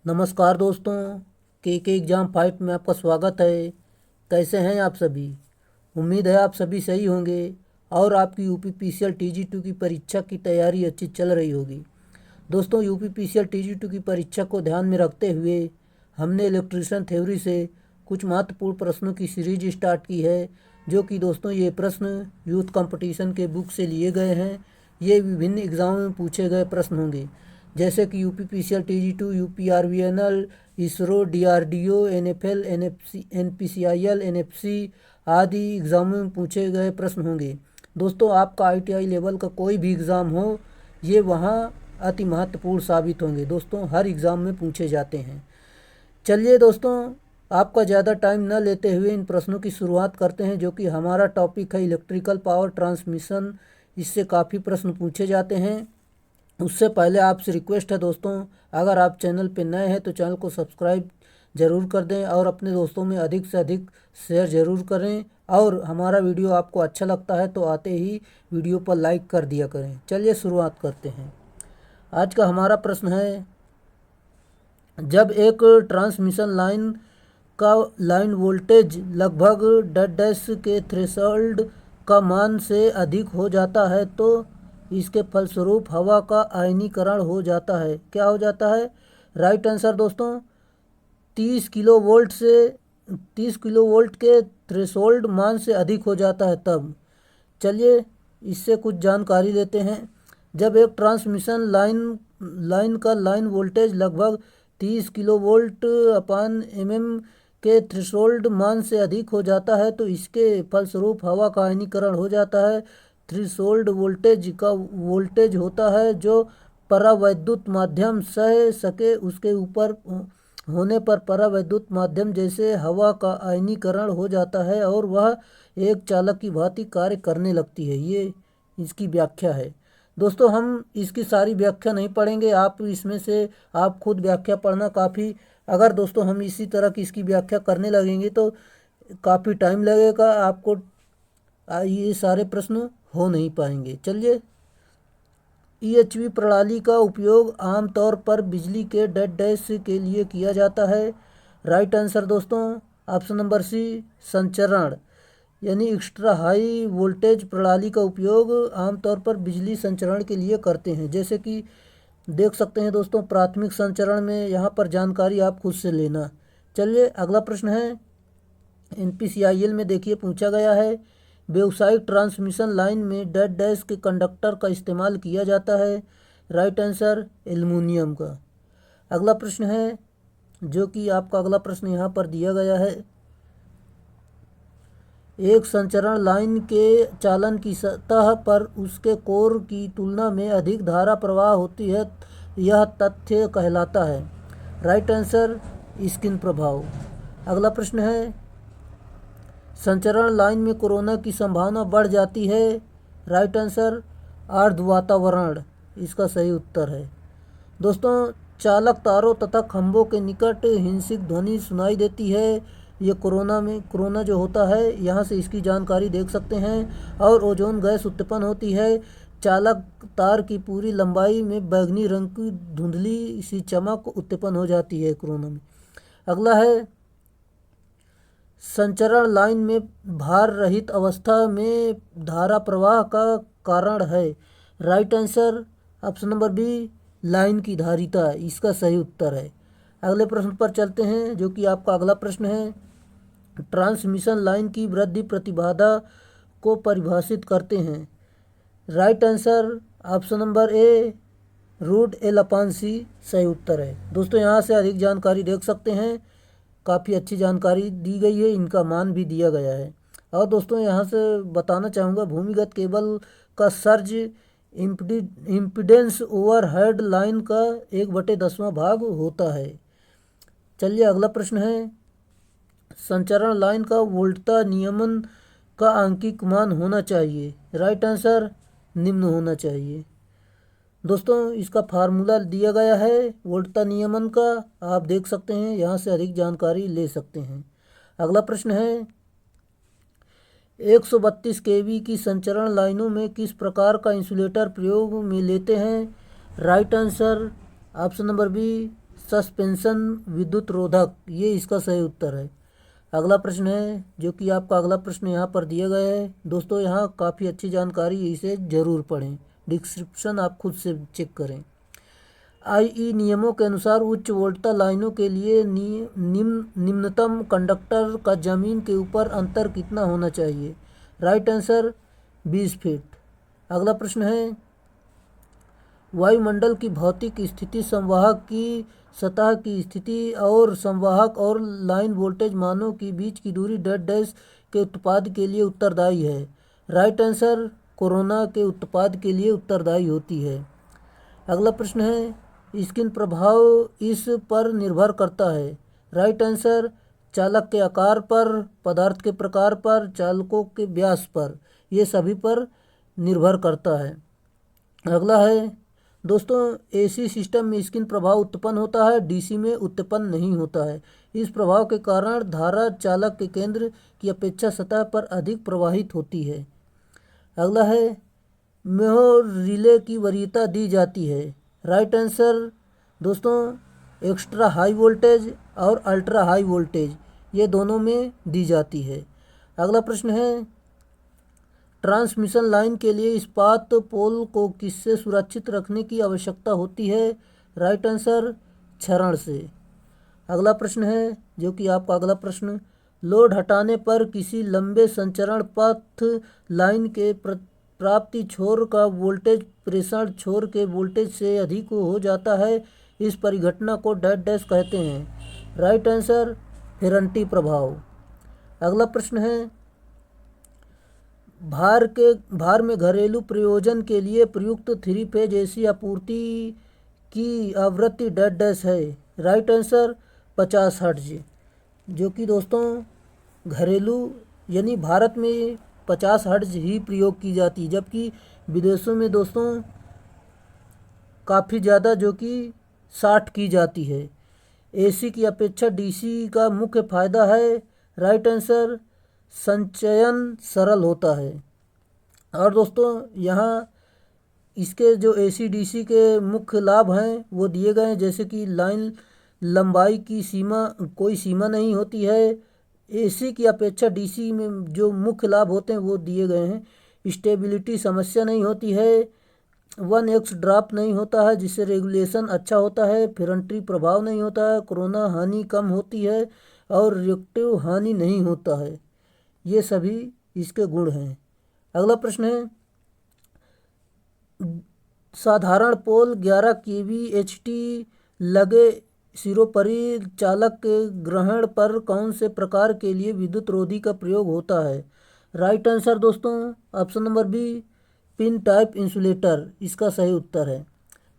नमस्कार दोस्तों, के एग्ज़ाम फाइट में आपका स्वागत है। कैसे हैं आप सभी? उम्मीद है आप सभी सही होंगे और आपकी यूपीपीसीएल टीजी2 की परीक्षा की तैयारी अच्छी चल रही होगी। दोस्तों, यूपीपीसीएल टीजी2 की परीक्षा को ध्यान में रखते हुए हमने इलेक्ट्रिशियन थ्योरी से कुछ महत्वपूर्ण प्रश्नों की सीरीज स्टार्ट की है, जो कि दोस्तों ये प्रश्न यूथ कंपटीशन के बुक से लिए गए हैं। ये विभिन्न एग्ज़ामों में पूछे गए प्रश्न होंगे, जैसे कि UPPCL TG two, UPRVNL, ISRO, DRDO, NFL, NFC, NPCIL, NFC आदि एग्ज़ामों में पूछे गए प्रश्न होंगे। दोस्तों, आपका आईटीआई लेवल का कोई भी एग्ज़ाम हो, ये वहाँ अति महत्वपूर्ण साबित होंगे। दोस्तों, हर एग्ज़ाम में पूछे जाते हैं। चलिए दोस्तों, आपका ज़्यादा टाइम न लेते हुए इन प्रश्नों की शुरुआत करते हैं, जो कि हमारा टॉपिक है इलेक्ट्रिकल पावर ट्रांसमिशन। इससे काफ़ी प्रश्न पूछे जाते हैं। उससे पहले आपसे रिक्वेस्ट है दोस्तों, अगर आप चैनल पर नए हैं तो चैनल को सब्सक्राइब ज़रूर कर दें और अपने दोस्तों में अधिक से अधिक शेयर ज़रूर करें। और हमारा वीडियो आपको अच्छा लगता है तो आते ही वीडियो पर लाइक कर दिया करें। चलिए शुरुआत करते हैं। आज का हमारा प्रश्न है, जब एक ट्रांसमिशन लाइन का लाइन वोल्टेज लगभग डैश के थ्रेशोल्ड का मान से अधिक हो जाता है तो इसके फलस्वरूप हवा का आयनीकरण हो जाता है। क्या हो जाता है? राइट आंसर दोस्तों, 30 किलो वोल्ट के थ्रेशोल्ड मान से अधिक हो जाता है तब। चलिए इससे कुछ जानकारी लेते हैं। जब एक ट्रांसमिशन लाइन का लाइन वोल्टेज लगभग 30 किलो वोल्ट अपान एमएम के थ्रेशोल्ड मान से अधिक हो जाता है तो इसके फलस्वरूप हवा का आयनीकरण हो जाता है। थ्रेशोल्ड वोल्टेज का वोल्टेज होता है जो परावैद्युत माध्यम सह सके, उसके ऊपर होने पर परावैद्युत माध्यम जैसे हवा का आयनीकरण हो जाता है और वह एक चालक की भांति कार्य करने लगती है। ये इसकी व्याख्या है। दोस्तों, हम इसकी सारी व्याख्या नहीं पढ़ेंगे, आप इसमें से आप खुद व्याख्या पढ़ना काफ़ी। अगर दोस्तों हम इसी तरह की इसकी व्याख्या करने लगेंगे तो काफ़ी टाइम लगेगा, आपको ये सारे प्रश्न हो नहीं पाएंगे। चलिए, ईएचवी प्रणाली का उपयोग आमतौर पर बिजली के डेड डैश के लिए किया जाता है। राइट आंसर दोस्तों, ऑप्शन नंबर सी, संचरण यानी एक्स्ट्रा हाई वोल्टेज प्रणाली का उपयोग आमतौर पर बिजली संचरण के लिए करते हैं। जैसे कि देख सकते हैं दोस्तों, प्राथमिक संचरण में यहाँ पर जानकारी आप खुद से लेना। चलिए अगला प्रश्न है, एनपीसीआईएल में देखिए पूछा गया है, व्यावसायिक ट्रांसमिशन लाइन में डेड डैश के कंडक्टर का इस्तेमाल किया जाता है। राइट आंसर, एल्युमिनियम का। अगला प्रश्न है, जो कि आपका अगला प्रश्न यहाँ पर दिया गया है, एक संचरण लाइन के चालन की सतह पर उसके कोर की तुलना में अधिक धारा प्रवाह होती है, यह तथ्य कहलाता है। राइट आंसर, स्किन प्रभाव। अगला प्रश्न है, संचरण लाइन में कोरोना की संभावना बढ़ जाती है। राइट आंसर, अर्ध वातावरण इसका सही उत्तर है। दोस्तों, चालक तारों तथा खंभों के निकट हिंसक ध्वनि सुनाई देती है। ये कोरोना जो होता है, यहाँ से इसकी जानकारी देख सकते हैं। और ओजोन गैस उत्पन्न होती है। चालक तार की पूरी लंबाई में बैगनी रंग की धुंधली सी चमक उत्पन्न हो जाती है कोरोना में। अगला है, संचरण लाइन में भार रहित अवस्था में धारा प्रवाह का कारण है। Right answer, option number B, line की धारिता इसका सही उत्तर है। अगले प्रश्न पर चलते हैं, जो कि आपका अगला प्रश्न है, ट्रांसमिशन लाइन की वृद्धि प्रतिबाधा को परिभाषित करते हैं। Right answer, option number A, √L/C सही उत्तर है। दोस्तों, यहाँ से अधिक जानकारी देख सकते हैं, काफ़ी अच्छी जानकारी दी गई है, इनका मान भी दिया गया है। और दोस्तों यहाँ से बताना चाहूँगा, भूमिगत केबल का सर्ज इम्पीडेंस ओवरहेड लाइन का 1/10वां भाग होता है। चलिए अगला प्रश्न है, संचरण लाइन का वोल्टता नियमन का आंकिक मान होना चाहिए। राइट आंसर, निम्न होना चाहिए। दोस्तों, इसका फार्मूला दिया गया है वोल्टता नियमन का, आप देख सकते हैं, यहाँ से अधिक जानकारी ले सकते हैं। अगला प्रश्न है, 132 केवी की संचरण लाइनों में किस प्रकार का इंसुलेटर प्रयोग में लेते हैं। Right answer, option number B, suspension विद्युत रोधक, ये इसका सही उत्तर है। अगला प्रश्न है जो कि आपका अगला प्रश्न यहाँ पर दिया गया है। दोस्तों यहाँ काफ़ी अच्छी जानकारी है, इसे ज़रूर पढ़ें, डिस्क्रिप्शन आप खुद से चेक करें। आईई नियमों के अनुसार उच्च वोल्टता लाइनों के लिए निम्नतम कंडक्टर का जमीन के ऊपर अंतर कितना होना चाहिए? Right answer 20 feet. अगला प्रश्न है वायुमंडल की भौतिक स्थिति, संवाहक की सतह की स्थिति और संवाहक और लाइन वोल्टेज मानों के बीच की दूरी डैश डैश के उत्पाद के लिए उत्तरदायी है? राइट आंसर कोरोना के उत्पाद के लिए उत्तरदायी होती है। अगला प्रश्न है स्किन प्रभाव इस पर निर्भर करता है? राइट आंसर चालक के आकार पर, पदार्थ के प्रकार पर, चालकों के व्यास पर, ये सभी पर निर्भर करता है। अगला है दोस्तों एसी सिस्टम में स्किन प्रभाव उत्पन्न होता है, डीसी में उत्पन्न नहीं होता है। इस प्रभाव के कारण धारा चालक के केंद्र की अपेक्षा सतह पर अधिक प्रवाहित होती है। अगला है मेहो रिले की वरीयता दी जाती है? राइट आंसर दोस्तों एक्स्ट्रा हाई वोल्टेज और अल्ट्रा हाई वोल्टेज, ये दोनों में दी जाती है। अगला प्रश्न है ट्रांसमिशन लाइन के लिए इस्पात पोल को किससे सुरक्षित रखने की आवश्यकता होती है? राइट आंसर क्षरण से। अगला प्रश्न है जो कि आपका अगला प्रश्न लोड हटाने पर किसी लंबे संचरण पथ लाइन के प्राप्ति छोर का वोल्टेज प्रेषण छोर के वोल्टेज से अधिक हो जाता है, इस परिघटना को डैश डैश कहते हैं? राइट आंसर फेरंटी प्रभाव। अगला प्रश्न है भार में घरेलू प्रयोजन के लिए प्रयुक्त 3 फेज एसी आपूर्ति की आवृत्ति डैश डैश है? राइट आंसर 50 हर्ट्ज, जो कि दोस्तों घरेलू यानी भारत में 50 हर्ट्ज ही प्रयोग की जाती है, जबकि विदेशों में दोस्तों काफ़ी ज़्यादा जो कि 60 की जाती है। एसी की अपेक्षा डीसी का मुख्य फायदा है? राइट आंसर संचयन सरल होता है। और दोस्तों यहाँ इसके जो एसी डीसी के मुख्य लाभ हैं वो दिए गए हैं, जैसे कि लाइन लंबाई की कोई सीमा नहीं होती है। एसी की अपेक्षा डीसी में जो मुख्य लाभ होते हैं वो दिए गए हैं। स्टेबिलिटी समस्या नहीं होती है, 1x ड्रॉप नहीं होता है जिससे रेगुलेशन अच्छा होता है, फेरंटी प्रभाव नहीं होता है, कोरोना हानि कम होती है और रिएक्टिव हानि नहीं होता है। ये सभी इसके गुण हैं। अगला प्रश्न है साधारण पोल 11 kV लगे सिरोपरि चालक के ग्रहण पर कौन से प्रकार के लिए विद्युत रोधी का प्रयोग होता है? राइट आंसर दोस्तों option number B pin type insulator इसका सही उत्तर है।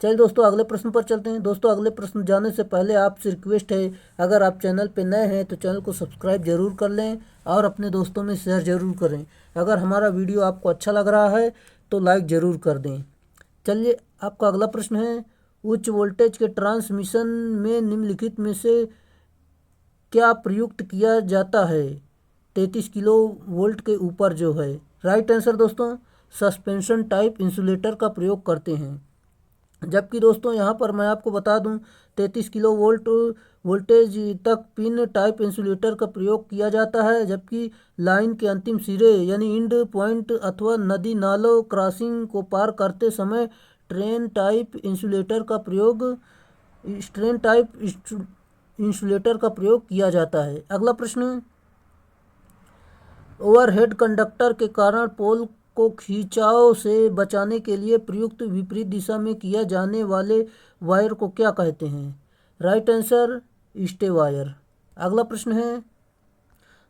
चलिए दोस्तों अगले प्रश्न पर चलते हैं। दोस्तों अगले प्रश्न जाने से पहले आपसे रिक्वेस्ट है, अगर आप चैनल पर नए हैं तो चैनल को सब्सक्राइब जरूर कर लें और अपने दोस्तों में शेयर जरूर करें। अगर हमारा वीडियो आपको अच्छा लग रहा है तो लाइक ज़रूर कर दें। चलिए आपका अगला प्रश्न है उच्च वोल्टेज के ट्रांसमिशन में निम्नलिखित में से क्या प्रयुक्त किया जाता है 33 किलो वोल्ट के ऊपर जो है? राइट आंसर दोस्तों सस्पेंशन टाइप इंसुलेटर का प्रयोग करते हैं। जबकि दोस्तों यहाँ पर मैं आपको बता दूं 33 किलो वोल्टेज तक पिन टाइप इंसुलेटर का प्रयोग किया जाता है, जबकि लाइन के अंतिम सिरे यानी इंड पॉइंट अथवा नदी नालों क्रॉसिंग को पार करते समय स्ट्रेन टाइप इंसुलेटर का प्रयोग किया जाता है। अगला प्रश्न ओवरहेड कंडक्टर के कारण पोल को खिंचाव से बचाने के लिए प्रयुक्त विपरीत दिशा में किया जाने वाले वायर को क्या कहते हैं? Right answer stay wire. अगला प्रश्न है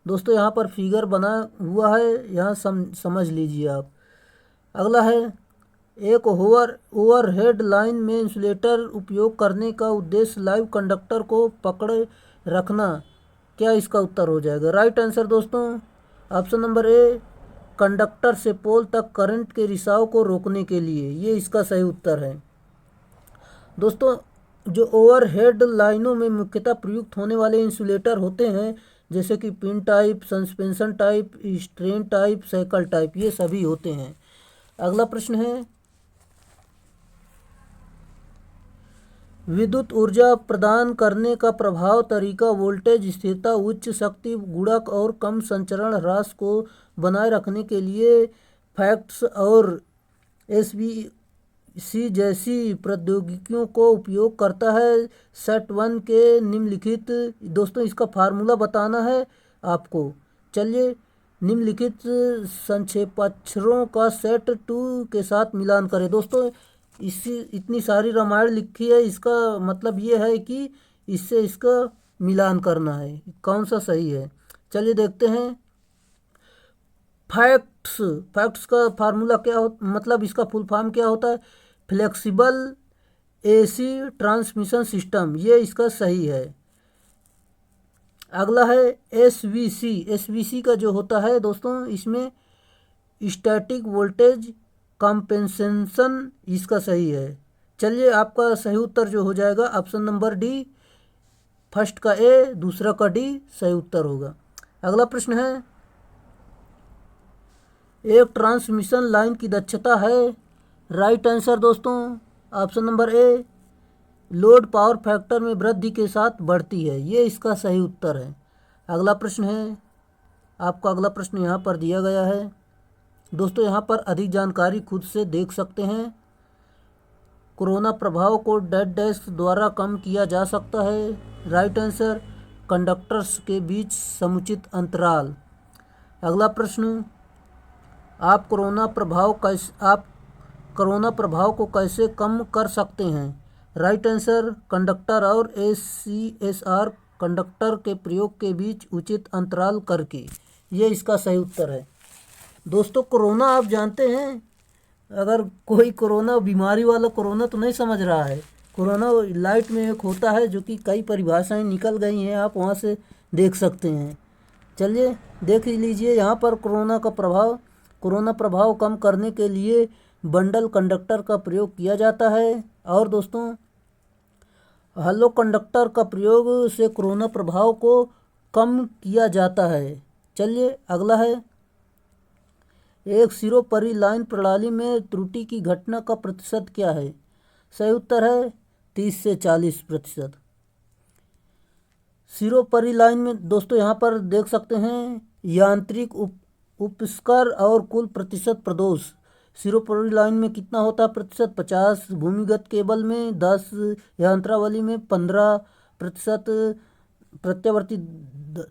दोस्तों यहाँ पर फिगर बना हुआ है, यहाँ समझ लीजिए आप। अगला है एक ओवरहेड लाइन में इंसुलेटर उपयोग करने का उद्देश्य लाइव कंडक्टर को पकड़े रखना, क्या इसका उत्तर हो जाएगा? राइट आंसर दोस्तों ऑप्शन नंबर ए कंडक्टर से पोल तक करंट के रिसाव को रोकने के लिए, ये इसका सही उत्तर है। दोस्तों जो ओवरहेड लाइनों में मुख्यतः प्रयुक्त होने वाले इंसुलेटर होते हैं जैसे कि pin type, suspension type, strain type, cycle type, ये सभी होते हैं। अगला प्रश्न है विद्युत ऊर्जा प्रदान करने का प्रभाव तरीका वोल्टेज स्थिरता, उच्च शक्ति गुणक और कम संचरण ह्रास को बनाए रखने के लिए फैक्ट्स और एसवीसी जैसी प्रौद्योगिकियों को उपयोग करता है। सेट 1 के निम्नलिखित, दोस्तों इसका फार्मूला बताना है आपको। चलिए, निम्नलिखित संक्षेपाक्षरों का सेट 2 के साथ मिलान करें। दोस्तों इसी इतनी सारी रामायण लिखी है, इसका मतलब ये है कि इससे इसका मिलान करना है, कौन सा सही है। चलिए देखते हैं। फैक्ट्स, फैक्ट्स का फार्मूला क्या हो, मतलब इसका फुल फॉर्म क्या होता है? फ्लेक्सिबल एसी ट्रांसमिशन सिस्टम, ये इसका सही है। अगला है एसवीसी। एसवीसी का जो होता है दोस्तों, इसमें स्टैटिक वोल्टेज कॉम्पेंसेशन, इसका सही है। चलिए, आपका सही उत्तर जो हो जाएगा ऑप्शन नंबर डी, फर्स्ट का ए, दूसरा का डी सही उत्तर होगा। अगला प्रश्न है, एक ट्रांसमिशन लाइन की दक्षता है। राइट आंसर दोस्तों option number A, load power factor में वृद्धि के साथ बढ़ती है, ये इसका सही उत्तर है। अगला प्रश्न है, आपका अगला प्रश्न यहाँ पर दिया गया है। दोस्तों यहाँ पर अधिक जानकारी खुद से देख सकते हैं। कोरोना प्रभाव को डेड डैश द्वारा कम किया जा सकता है। राइट आंसर, कंडक्टर्स के बीच समुचित अंतराल। अगला प्रश्न, आप कोरोना प्रभाव को कैसे कम कर सकते हैं? राइट आंसर, कंडक्टर और एसीएसआर कंडक्टर के प्रयोग के बीच उचित अंतराल करके, ये इसका सही उत्तर है। दोस्तों कोरोना आप जानते हैं, अगर कोई कोरोना बीमारी वाला कोरोना तो नहीं समझ रहा है, कोरोना लाइट में एक होता है जो कि कई परिभाषाएं निकल गई हैं, आप वहां से देख सकते हैं। चलिए देख लीजिए यहाँ पर कोरोना प्रभाव कम करने के लिए बंडल कंडक्टर का प्रयोग किया जाता है। और दोस्तों हलो कंडक्टर का प्रयोग से कोरोना प्रभाव को कम किया जाता है। चलिए अगला है, एक सिरोपरि लाइन प्रणाली में त्रुटि की घटना का प्रतिशत क्या है? सही उत्तर है 30 से 40%। सिरोपरि लाइन में दोस्तों यहाँ पर देख सकते हैं यांत्रिक उपस्कर और कुल प्रतिशत प्रदोष। सिरोपरि लाइन में कितना होता है प्रतिशत? 50, भूमिगत केबल में 10, यंत्रावली में 15%, प्रत्यावर्ती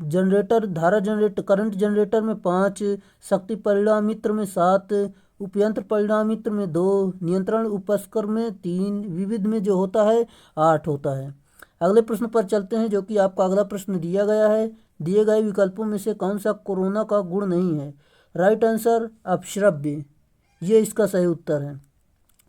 जनरेटर धारा जनरेटर करंट जनरेटर में 5, शक्ति परिणामित्र में 7, उपयंत्र परिणामित्र में 2, नियंत्रण उपस्कर में 3, विविध में जो होता है 8 होता है। अगले प्रश्न पर चलते हैं, जो कि आपका अगला प्रश्न दिया गया है। दिए गए विकल्पों में से कौन सा कोरोना का गुण नहीं है? राइट आंसर, अपश्रव्य, ये इसका सही उत्तर है।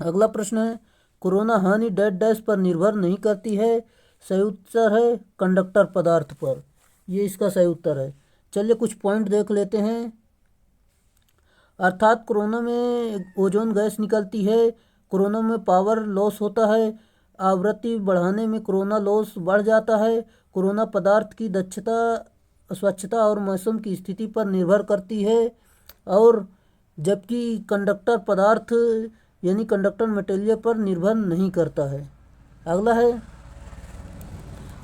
अगला प्रश्न है, कोरोना हानि डेड डैश पर निर्भर नहीं करती है। सही उत्तर है कंडक्टर पदार्थ पर, ये इसका सही उत्तर है। चलिए कुछ पॉइंट देख लेते हैं। अर्थात कोरोना में ओजोन गैस निकलती है, कोरोना में पावर लॉस होता है, आवृत्ति बढ़ाने में कोरोना लॉस बढ़ जाता है, कोरोना पदार्थ की दक्षता, स्वच्छता और मौसम की स्थिति पर निर्भर करती है, और जबकि कंडक्टर पदार्थ यानी कंडक्टर मटेरियल पर निर्भर नहीं करता है। अगला है,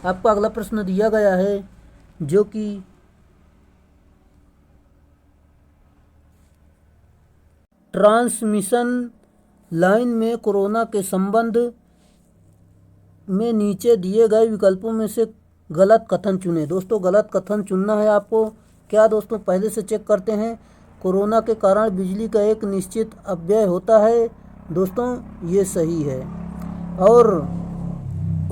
आपका अगला प्रश्न दिया गया है, जो कि ट्रांसमिशन लाइन में कोरोना के संबंध में नीचे दिए गए विकल्पों में से गलत कथन चुनें। दोस्तों गलत कथन चुनना है आपको। क्या दोस्तों, पहले से चेक करते हैं। कोरोना के कारण बिजली का एक निश्चित अपव्यय होता है, दोस्तों ये सही है। और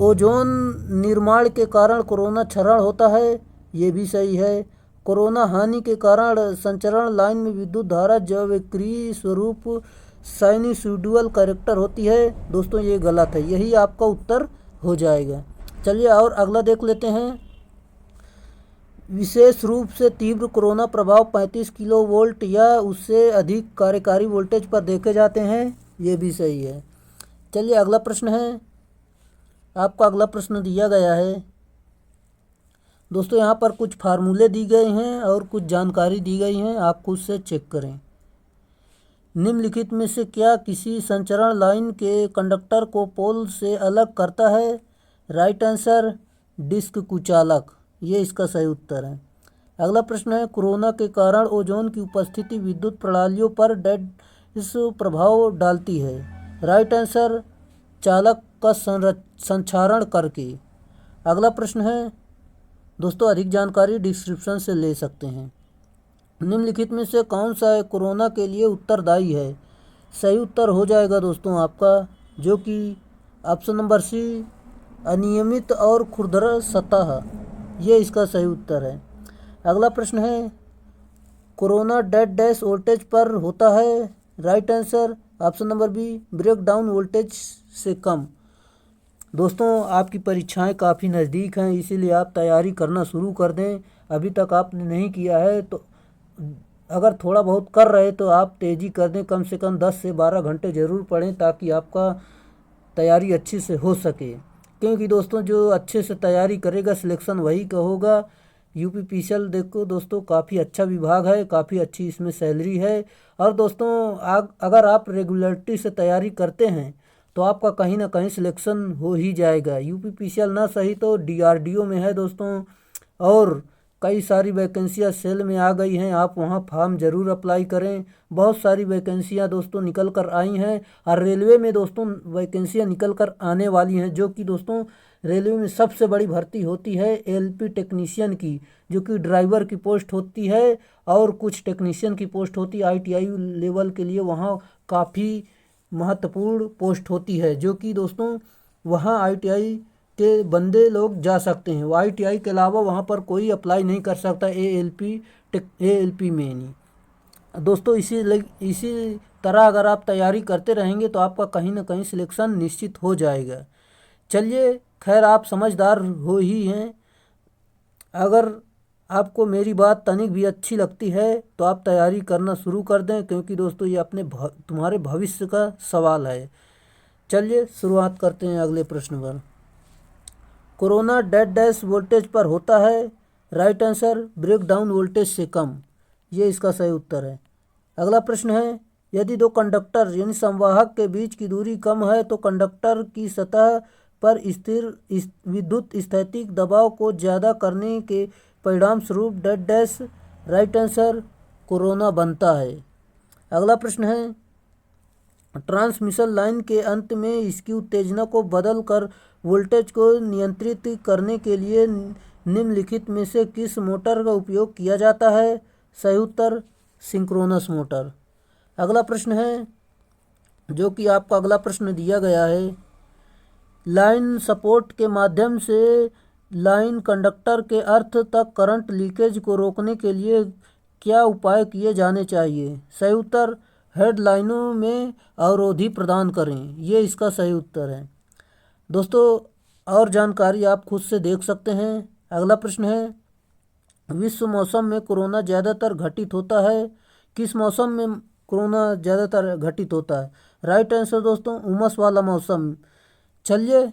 ओजोन निर्माण के कारण कोरोना क्षरण होता है, ये भी सही है। कोरोना हानि के कारण संचरण लाइन में विद्युत धारा जैवक्रिय स्वरूप साइनसॉइडल कैरेक्टर होती है, दोस्तों ये गलत है, यही आपका उत्तर हो जाएगा। चलिए और अगला देख लेते हैं। विशेष रूप से तीव्र कोरोना प्रभाव 35 किलोवोल्ट या उससे अधिक कार्यकारी वोल्टेज पर देखे जाते हैं, ये भी सही है। चलिए अगला प्रश्न है, आपका अगला प्रश्न दिया गया है। दोस्तों यहाँ पर कुछ फार्मूले दी गए हैं और कुछ जानकारी दी गई हैं, आप खुद से चेक करें। निम्नलिखित में से क्या किसी संचरण लाइन के कंडक्टर को पोल से अलग करता है? राइट आंसर डिस्क कुचालक, ये इसका सही उत्तर है। अगला प्रश्न है, कोरोना के कारण ओजोन की उपस्थिति विद्युत प्रणालियों पर इस प्रभाव डालती है? राइट आंसर चालक का संचारण करके। अगला प्रश्न है दोस्तों, अधिक जानकारी डिस्क्रिप्शन से ले सकते हैं। निम्नलिखित में से कौन सा कोरोना के लिए उत्तरदायी है? सही उत्तर हो जाएगा दोस्तों आपका, जो कि ऑप्शन नंबर सी, अनियमित और खुरदरा सतह, ये इसका सही उत्तर है। अगला प्रश्न है, कोरोना डेड डैश वोल्टेज पर होता है? Right answer option number B, breakdown voltage से कम। दोस्तों आपकी परीक्षाएं काफ़ी नज़दीक हैं, इसीलिए आप तैयारी करना शुरू कर दें। अभी तक आपने नहीं किया है तो अगर थोड़ा बहुत कर रहे तो आप तेज़ी कर दें, कम से कम 10 से 12 घंटे ज़रूर पढ़ें ताकि आपका तैयारी अच्छी से हो सके। क्योंकि दोस्तों जो अच्छे से तैयारी करेगा सिलेक्शन वही का होगा। यूपीपीसीएल देखो दोस्तों काफ़ी अच्छा विभाग है, काफ़ी अच्छी इसमें सैलरी है। और दोस्तों अगर आप रेगुलरिटी से तैयारी करते हैं तो आपका कहीं ना कहीं सिलेक्शन हो ही जाएगा। यूपीपीसीएल ना सही तो डीआरडीओ में है दोस्तों, और कई सारी वैकेंसियां सेल में आ गई हैं, आप वहां फॉर्म ज़रूर अप्लाई करें। बहुत सारी वैकेंसियां दोस्तों निकल कर आई हैं, और रेलवे में दोस्तों वैकेंसियां निकल कर आने वाली हैं, जो कि दोस्तों रेलवे में सबसे बड़ी भर्ती होती है एलपी टेक्नीशियन की, जो कि ड्राइवर की पोस्ट होती है, और कुछ टेक्नीशियन की पोस्ट होती है आईटीआई लेवल के लिए। वहाँ काफ़ी महत्वपूर्ण पोस्ट होती है, जो कि दोस्तों वहाँ आईटीआई के बंदे लोग जा सकते हैं। वो आईटीआई के अलावा वहाँ पर कोई अप्लाई नहीं कर सकता एएलपी में नहीं। दोस्तों इसी तरह अगर आप तैयारी करते रहेंगे तो आपका कहीं ना कहीं सिलेक्शन निश्चित हो जाएगा। चलिए खैर, आप समझदार हो ही हैं। अगर आपको मेरी बात तनिक भी अच्छी लगती है तो आप तैयारी करना शुरू कर दें, क्योंकि दोस्तों ये तुम्हारे भविष्य का सवाल है। चलिए शुरुआत करते हैं अगले प्रश्न पर। कोरोना डेड डैश वोल्टेज पर होता है? राइट आंसर ब्रेकडाउन वोल्टेज से कम, ये इसका सही उत्तर है। अगला प्रश्न है, यदि दो कंडक्टर यानी संवाहक के बीच की दूरी कम है तो कंडक्टर की सतह पर स्थिर विद्युत स्थैतिक दबाव को ज़्यादा करने के परिणाम स्वरूप dead dash right answer corona बनता है। अगला प्रश्न है, ट्रांसमिशन लाइन के अंत में इसकी उत्तेजना को बदल कर वोल्टेज को नियंत्रित करने के लिए निम्नलिखित में से किस मोटर का उपयोग किया जाता है? सही उत्तर सिंक्रोनस मोटर। अगला प्रश्न है, जो कि आपका अगला प्रश्न दिया गया है, लाइन सपोर्ट के माध्यम से लाइन कंडक्टर के अर्थ तक करंट लीकेज को रोकने के लिए क्या उपाय किए जाने चाहिए? सही उत्तर हेडलाइनों में अवरोधी प्रदान करें, ये इसका सही उत्तर है। दोस्तों और जानकारी आप खुद से देख सकते हैं। अगला प्रश्न है, विश्व मौसम में कोरोना ज़्यादातर घटित होता है? किस मौसम में कोरोना ज़्यादातर घटित होता है? राइट आंसर दोस्तों उमस वाला मौसम। चलिए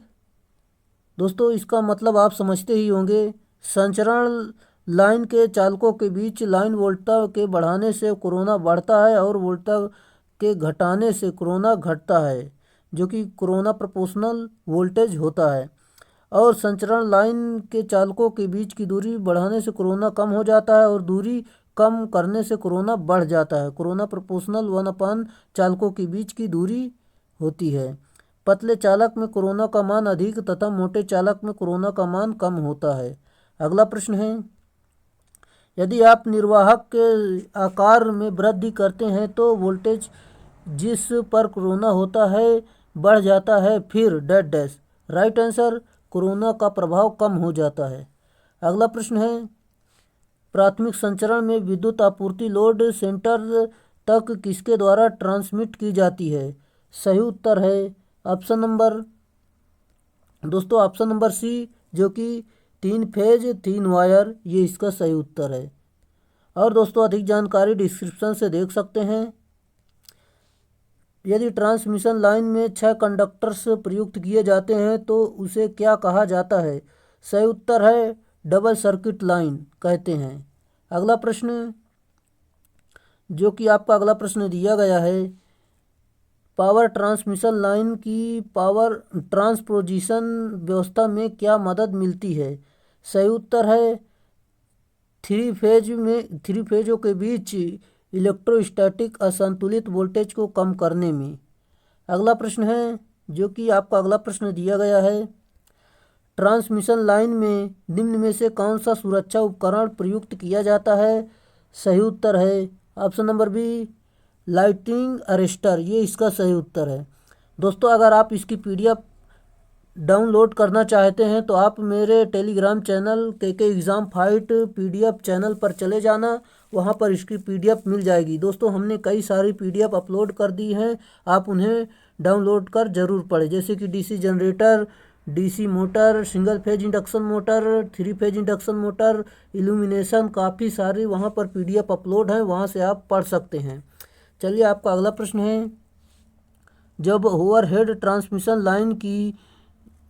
दोस्तों इसका मतलब आप समझते ही होंगे। संचरण लाइन के चालकों के बीच लाइन वोल्टता के बढ़ाने से कोरोना बढ़ता है और वोल्टता के घटाने से कोरोना घटता है, जो कि कोरोना प्रोपोर्शनल वोल्टेज होता है। और संचरण लाइन के चालकों के बीच की दूरी बढ़ाने से कोरोना कम हो जाता है और दूरी कम करने से कोरोना बढ़ जाता है। कोरोना प्रोपोर्शनल 1/, चालकों के बीच की दूरी होती है। पतले चालक में कोरोना का मान अधिक तथा मोटे चालक में कोरोना का मान कम होता है। अगला प्रश्न है, यदि आप निर्वाहक के आकार में वृद्धि करते हैं तो वोल्टेज जिस पर कोरोना होता है बढ़ जाता है, फिर dead dash right answer corona का प्रभाव कम हो जाता है। अगला प्रश्न है, प्राथमिक संचरण में विद्युत आपूर्ति लोड सेंटर तक किसके द्वारा ट्रांसमिट की जाती है? सही उत्तर है ऑप्शन नंबर सी, जो कि 3 फेज 3 वायर, ये इसका सही उत्तर है। और दोस्तों अधिक जानकारी डिस्क्रिप्शन से देख सकते हैं। यदि ट्रांसमिशन लाइन में 6 कंडक्टर्स प्रयुक्त किए जाते हैं तो उसे क्या कहा जाता है? सही उत्तर है डबल सर्किट लाइन कहते हैं। अगला प्रश्न, जो कि आपका अगला प्रश्न दिया गया है, पावर ट्रांसमिशन लाइन की पावर ट्रांसपोजिशन व्यवस्था में क्या मदद मिलती है? सही उत्तर है थ्री फेजों के बीच इलेक्ट्रोस्टैटिक असंतुलित वोल्टेज को कम करने में। अगला प्रश्न है, जो कि आपका अगला प्रश्न दिया गया है, ट्रांसमिशन लाइन में निम्न में से कौन सा सुरक्षा उपकरण प्रयुक्त किया जाता है? सही उत्तर है option number B, lighting arrester. ये इसका सही उत्तर है। दोस्तों, अगर आप इसकी पीडीएफ डाउनलोड करना चाहते हैं तो आप मेरे टेलीग्राम चैनल के एग्ज़ाम फाइट पीडीएफ चैनल पर चले जाना, वहां पर इसकी पीडीएफ मिल जाएगी। दोस्तों, हमने कई सारी पीडीएफ अपलोड कर दी हैं, आप उन्हें डाउनलोड कर ज़रूर पढ़ें, जैसे कि DC generator, DC motor, single phase induction motor, three phase induction motor, illumination, काफ़ी सारी वहां पर पीडीएफ अपलोड हैं, वहां से आप पढ़ सकते हैं। चलिए, आपका अगला प्रश्न है, जब ओवरहेड ट्रांसमिशन लाइन की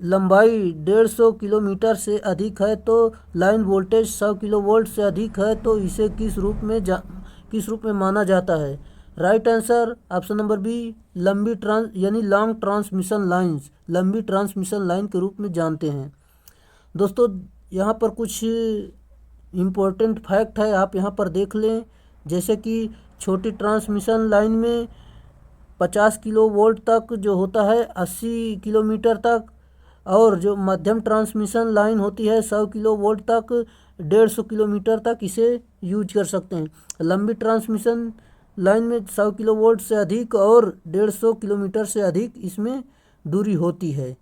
लंबाई 150 किलोमीटर से अधिक है तो लाइन वोल्टेज 100 किलोवोल्ट से अधिक है, तो इसे किस रूप में माना जाता है? Right answer option number B, long transmission lines, लंबी ट्रांसमिशन लाइन के रूप में जानते हैं। दोस्तों, यहाँ पर कुछ इम्पोर्टेंट फैक्ट है, आप यहाँ पर देख लें, जैसे कि छोटी ट्रांसमिशन लाइन में 50 किलोवोल्ट तक जो होता है 80 किलोमीटर तक, और जो मध्यम ट्रांसमिशन लाइन होती है 100 किलोवोल्ट तक 150 किलोमीटर तक इसे यूज कर सकते हैं। लंबी ट्रांसमिशन लाइन में 100 किलोवोल्ट से अधिक और 150 किलोमीटर से अधिक इसमें दूरी होती है।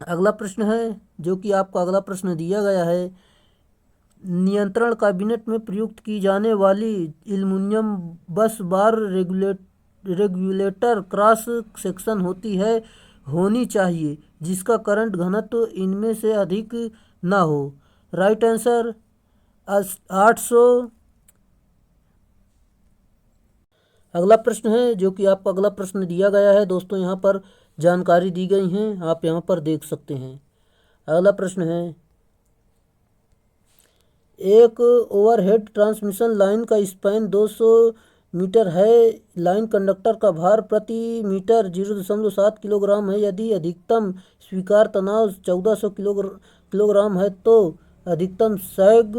अगला प्रश्न है, जो कि आपका अगला प्रश्न दिया गया है, नियंत्रण कैबिनेट में प्रयुक्त की जाने वाली एल्युमिनियम बस बार रेगुलेटर क्रॉस सेक्शन होनी चाहिए जिसका करंट घनत्व इनमें से अधिक ना हो। Right answer 800। अगला प्रश्न है, जो कि आपका अगला प्रश्न दिया गया है। दोस्तों, यहाँ पर जानकारी दी गई हैं, आप यहाँ पर देख सकते हैं। अगला प्रश्न है, एक ओवरहेड ट्रांसमिशन लाइन का स्पैन 200 मीटर है, लाइन कंडक्टर का भार प्रति मीटर 0.7 किलोग्राम है। यदि अधिकतम स्वीकार तनाव 1400 किलोग्राम है तो अधिकतम सैग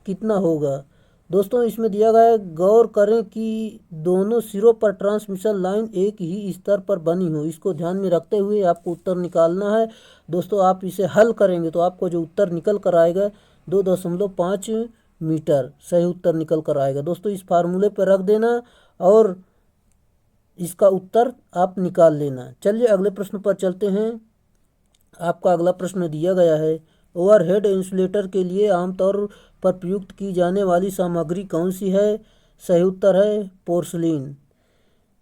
कितना होगा? दोस्तों, इसमें दिया गया है, गौर करें कि दोनों सिरों पर ट्रांसमिशन लाइन एक ही स्तर पर बनी हो। इसको ध्यान में रखते हुए आपको उत्तर निकालना है। दोस्तों, आप इसे हल करेंगे तो आपको जो उत्तर निकल कर आएगा 2.5 मीटर सही उत्तर निकल कर आएगा। दोस्तों, इस फार्मूले पर रख देना और इसका उत्तर आप निकाल लेना। चलिए, अगले प्रश्न पर चलते हैं। आपका अगला प्रश्न दिया गया है, ओवरहेड इंसुलेटर के लिए आमतौर पर प्रयुक्त की जाने वाली सामग्री कौन सी है? सही उत्तर है पोर्सलिन।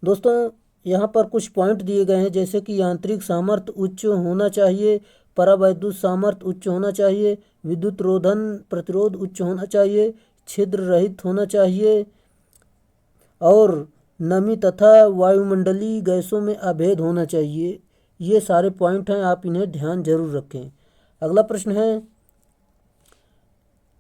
दोस्तों, यहाँ पर कुछ पॉइंट दिए गए हैं, जैसे कि यांत्रिक सामर्थ्य उच्च होना चाहिए, परावैद्युत सामर्थ्य उच्च होना चाहिए, विद्युत रोधन प्रतिरोध उच्च होना चाहिए, छिद्र रहित होना चाहिए और नमी तथा वायुमंडलीय गैसों में अभेद होना चाहिए। ये सारे पॉइंट हैं, आप इन्हें ध्यान जरूर रखें। अगला प्रश्न है,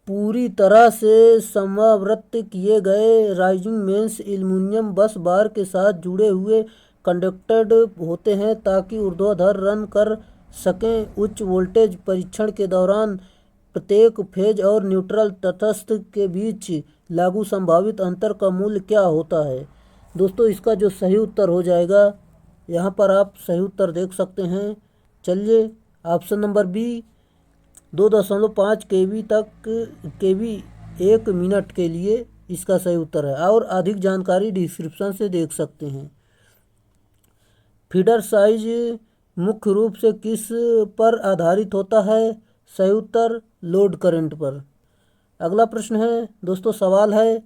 पूरी तरह से समावृत किए गए राइजिंग मेंस एल्युमिनियम बस बार के साथ जुड़े हुए कंडक्टेड होते हैं ताकि ऊर्ध्वाधर रन कर सकें। उच्च वोल्टेज परीक्षण के दौरान प्रत्येक फेज और न्यूट्रल तटस्थ के बीच लागू संभावित अंतर का मूल्य क्या होता है? दोस्तों, इसका जो सही उत्तर हो जाएगा, यहाँ पर आप सही उत्तर देख सकते हैं। चलिए, ऑप्शन नंबर बी 2.5 केवी 1 मिनट के लिए इसका सही उत्तर है, और अधिक जानकारी डिस्क्रिप्शन से देख सकते हैं। फीडर साइज मुख्य रूप से किस पर आधारित होता है? सही उत्तर लोड करंट पर। अगला प्रश्न है, दोस्तों सवाल है,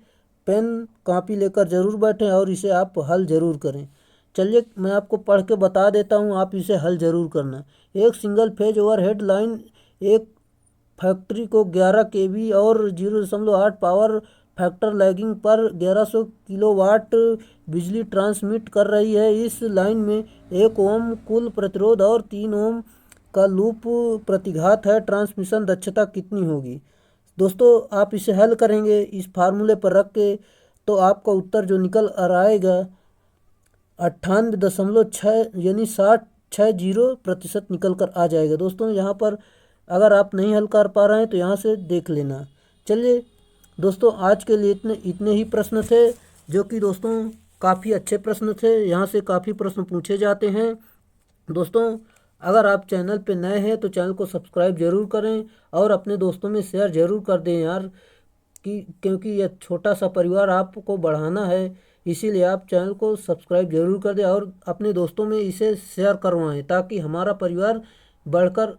पेन कॉपी लेकर जरूर बैठें और इसे आप हल जरूर करें। चलिए, मैं आपको पढ़ के बता देता हूँ, आप इसे हल जरूर करना। एक सिंगल फेज ओवरहेड लाइन एक फैक्ट्री को 11 केवी और 0.8 पावर फैक्टर लैगिंग पर 1100 किलोवाट बिजली ट्रांसमिट कर रही है। इस लाइन में 1 ओम कुल प्रतिरोध और 3 ओम का लूप प्रतिघात है। ट्रांसमिशन दक्षता कितनी होगी? दोस्तों, आप इसे हल करेंगे इस फार्मूले पर रख के, तो आपका उत्तर जो निकल कर आएगा 98.6 यानी 60% निकल कर आ जाएगा। दोस्तों यहाँ पर अगर आप नहीं हल कर पा रहे हैं तो यहाँ से देख लेना। चलिए दोस्तों, आज के लिए इतने ही प्रश्न थे, जो कि दोस्तों काफ़ी अच्छे प्रश्न थे। यहाँ से काफ़ी प्रश्न पूछे जाते हैं। दोस्तों अगर आप चैनल पे नए हैं तो चैनल को सब्सक्राइब जरूर करें और अपने दोस्तों में शेयर जरूर कर दें यार, क्योंकि यह छोटा सा परिवार आपको बढ़ाना है, इसीलिए आप चैनल को सब्सक्राइब जरूर कर दें और अपने दोस्तों में इसे शेयर करवाएं, ताकि हमारा परिवार बढ़कर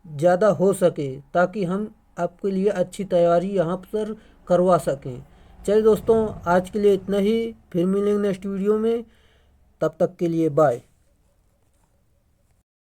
ज़्यादा हो सके, ताकि हम आपके लिए अच्छी तैयारी यहाँ पर करवा सकें। चलिए दोस्तों, आज के लिए इतना ही, फिर मिलेंगे नेक्स्ट वीडियो में। तब तक के लिए बाय।